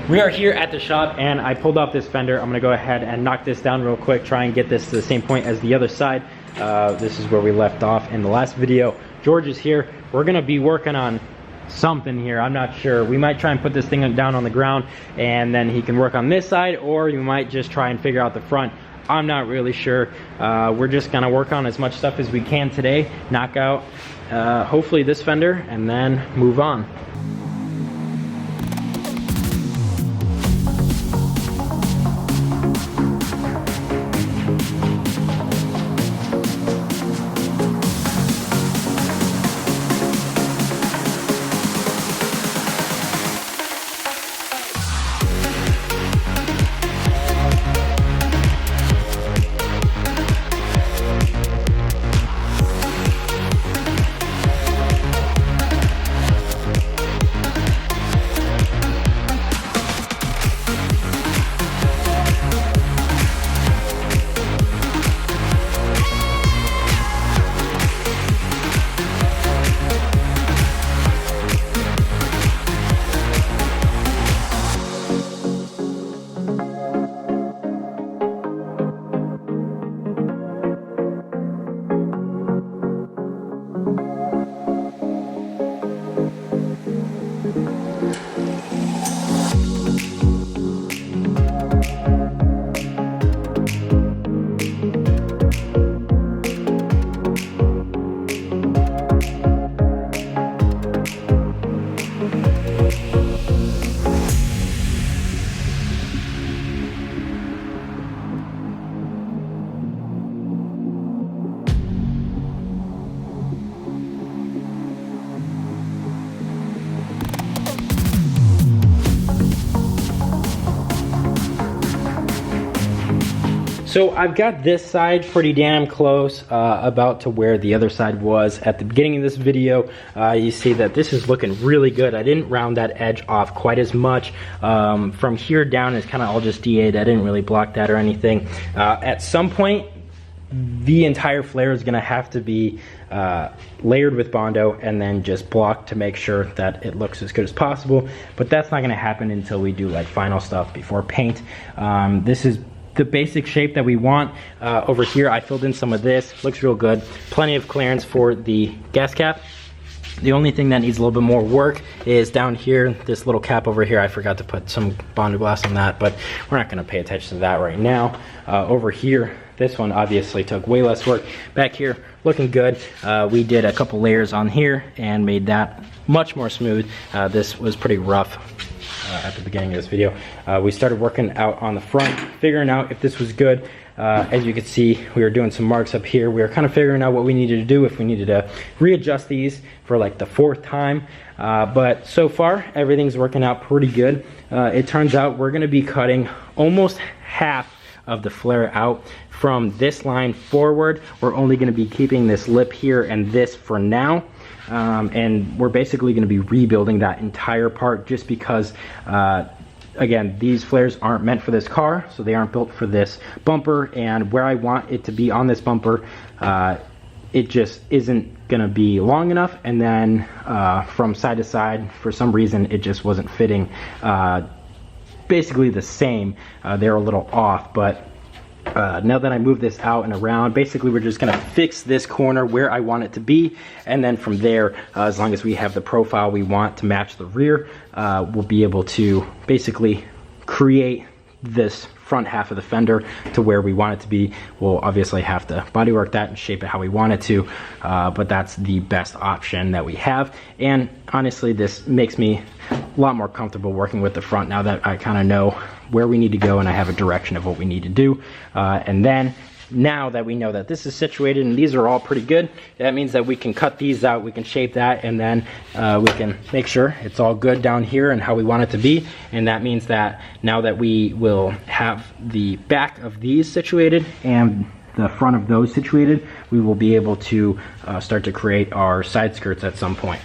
We are here at the shop and I pulled off this fender. I'm gonna go ahead and knock this down real quick, try and get this to the same point as the other side. This is where we left off in the last video. George is here. We're gonna be working on something here. I'm not sure. We might try and put this thing down on the ground and then he can work on this side, or you might just try and figure out the front. I'm not really sure. We're just gonna work on as much stuff as we can today, knock out hopefully this fender, and then move on. So I've got this side pretty damn close, about to where the other side was at the beginning of this video. You see that this is looking really good. I didn't round that edge off quite as much. From here down is kind of all just DA'd. I didn't really block that or anything. At some point, the entire flare is gonna have to be layered with Bondo and then just blocked to make sure that it looks as good as possible. But that's not gonna happen until we do like final stuff before paint. This is the basic shape that we want. Over here I filled in some of this, looks real good. Plenty of clearance for the gas cap. The only thing that needs a little bit more work is down here, this little cap over here. I forgot to put some Bondo glass on that, but we're not gonna pay attention to that right now. Over here, this one obviously took way less work. Back here, looking good. We did a couple layers on here and made that much more smooth. This was pretty rough at the beginning of this video. We started working out on the front, figuring out if this was good. As you can see, we were doing some marks up here. We were kind of figuring out what we needed to do, if we needed to readjust these for like the 4th time. But so far, everything's working out pretty good. It turns out we're gonna be cutting almost half of the flare out from this line forward. We're only gonna be keeping this lip here and this for now. And we're basically going to be rebuilding that entire part, just because again, these flares aren't meant for this car, so they aren't built for this bumper, and where I want it to be on this bumper, it just isn't going to be long enough, and then from side to side, for some reason it just wasn't fitting basically the same. They're a little off, but now that I move this out and around, basically we're just gonna fix this corner where I want it to be, and then from there, as long as we have the profile we want to match the rear, we'll be able to basically create this front half of the fender to where we want it to be. We'll obviously have to bodywork that and shape it how we want it to, but that's the best option that we have. And honestly, this makes me a lot more comfortable working with the front now that I kind of know where we need to go and I have a direction of what we need to do. And then now that we know that this is situated and these are all pretty good, that means that we can cut these out, we can shape that, and then we can make sure it's all good down here and how we want it to be. And that means that now that we will have the back of these situated and the front of those situated, we will be able to start to create our side skirts at some point.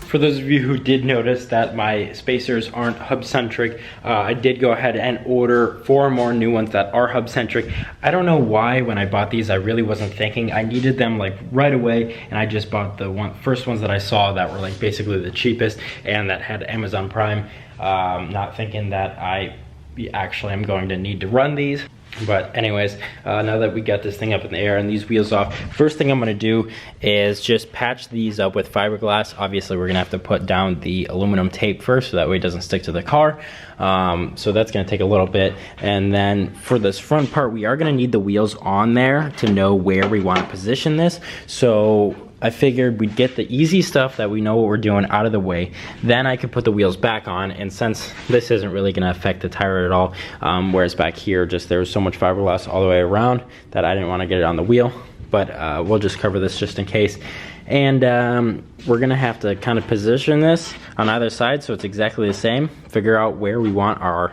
For those of you who did notice that my spacers aren't hub-centric, I did go ahead and order 4 more new ones that are hub-centric. I don't know why when I bought these, I really wasn't thinking. I needed them like right away, and I just bought the first ones that I saw that were like basically the cheapest and that had Amazon Prime, not thinking that I actually am going to need to run these. But anyways, now that we got this thing up in the air and these wheels off, first thing I'm gonna do is just patch these up with fiberglass. Obviously, we're gonna have to put down the aluminum tape first so that way it doesn't stick to the car. So that's gonna take a little bit. And then for this front part, we are gonna need the wheels on there to know where we wanna position this. So I figured we'd get the easy stuff that we know what we're doing out of the way. Then I could put the wheels back on, and since this isn't really gonna affect the tire at all, whereas back here, just there was so much fiberglass all the way around that I didn't wanna get it on the wheel, but we'll just cover this just in case. And we're gonna have to kind of position this on either side so it's exactly the same, figure out where we want our,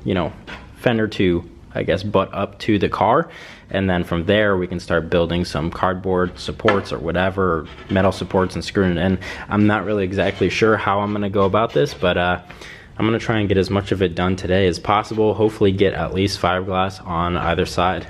you know, fender to, I guess, butt up to the car, and then from there we can start building some cardboard supports or whatever, metal supports, and screwing it in. I'm not really exactly sure how I'm gonna go about this, but I'm gonna try and get as much of it done today as possible, hopefully get at least fiberglass on either side.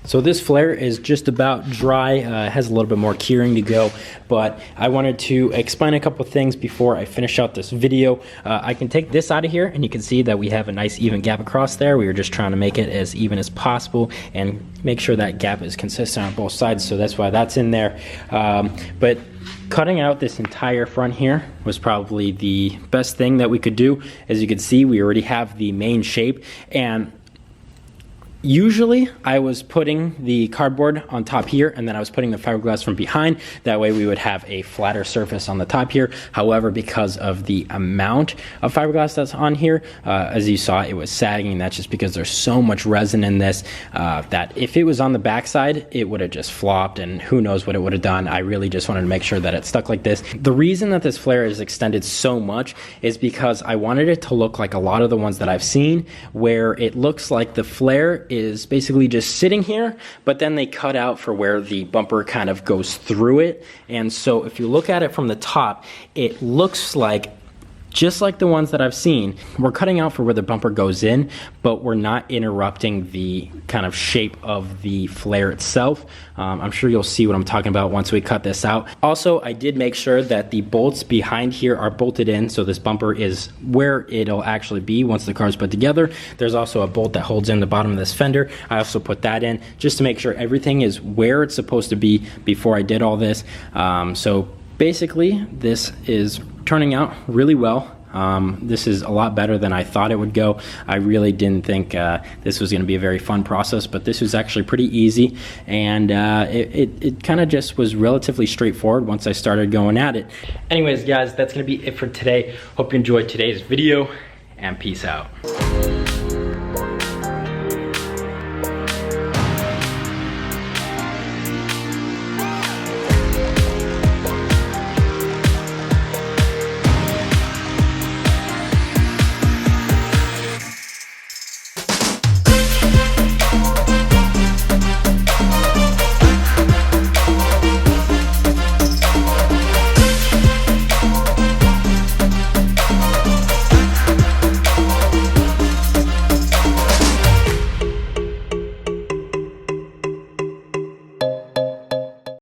So this flare is just about dry, has a little bit more curing to go, but I wanted to explain a couple things before I finish out this video. I can take this out of here and you can see that we have a nice even gap across there. We were just trying to make it as even as possible and make sure that gap is consistent on both sides, so that's why that's in there. But cutting out this entire front here was probably the best thing that we could do. As you can see, we already have the main shape, and usually I was putting the cardboard on top here and then I was putting the fiberglass from behind. That way we would have a flatter surface on the top here. However, because of the amount of fiberglass that's on here, as you saw, it was sagging. That's just because there's so much resin in this that if it was on the backside, it would have just flopped and who knows what it would have done. I really just wanted to make sure that it stuck like this. The reason that this flare is extended so much is because I wanted it to look like a lot of the ones that I've seen, where it looks like the flare is basically just sitting here, but then they cut out for where the bumper kind of goes through it. And so if you look at it from the top, it looks like just like the ones that I've seen. We're cutting out for where the bumper goes in, but we're not interrupting the kind of shape of the flare itself. I'm sure you'll see what I'm talking about once we cut this out. Also, I did make sure that the bolts behind here are bolted in, so this bumper is where it'll actually be once the car is put together. There's also a bolt that holds in the bottom of this fender. I also put that in just to make sure everything is where it's supposed to be before I did all this. So basically, this is turning out really well. This is a lot better than I thought it would go. I really didn't think this was going to be a very fun process, but this was actually pretty easy, and it kind of just was relatively straightforward once I started going at it. Anyways, guys, that's going to be it for today. Hope you enjoyed today's video, and peace out.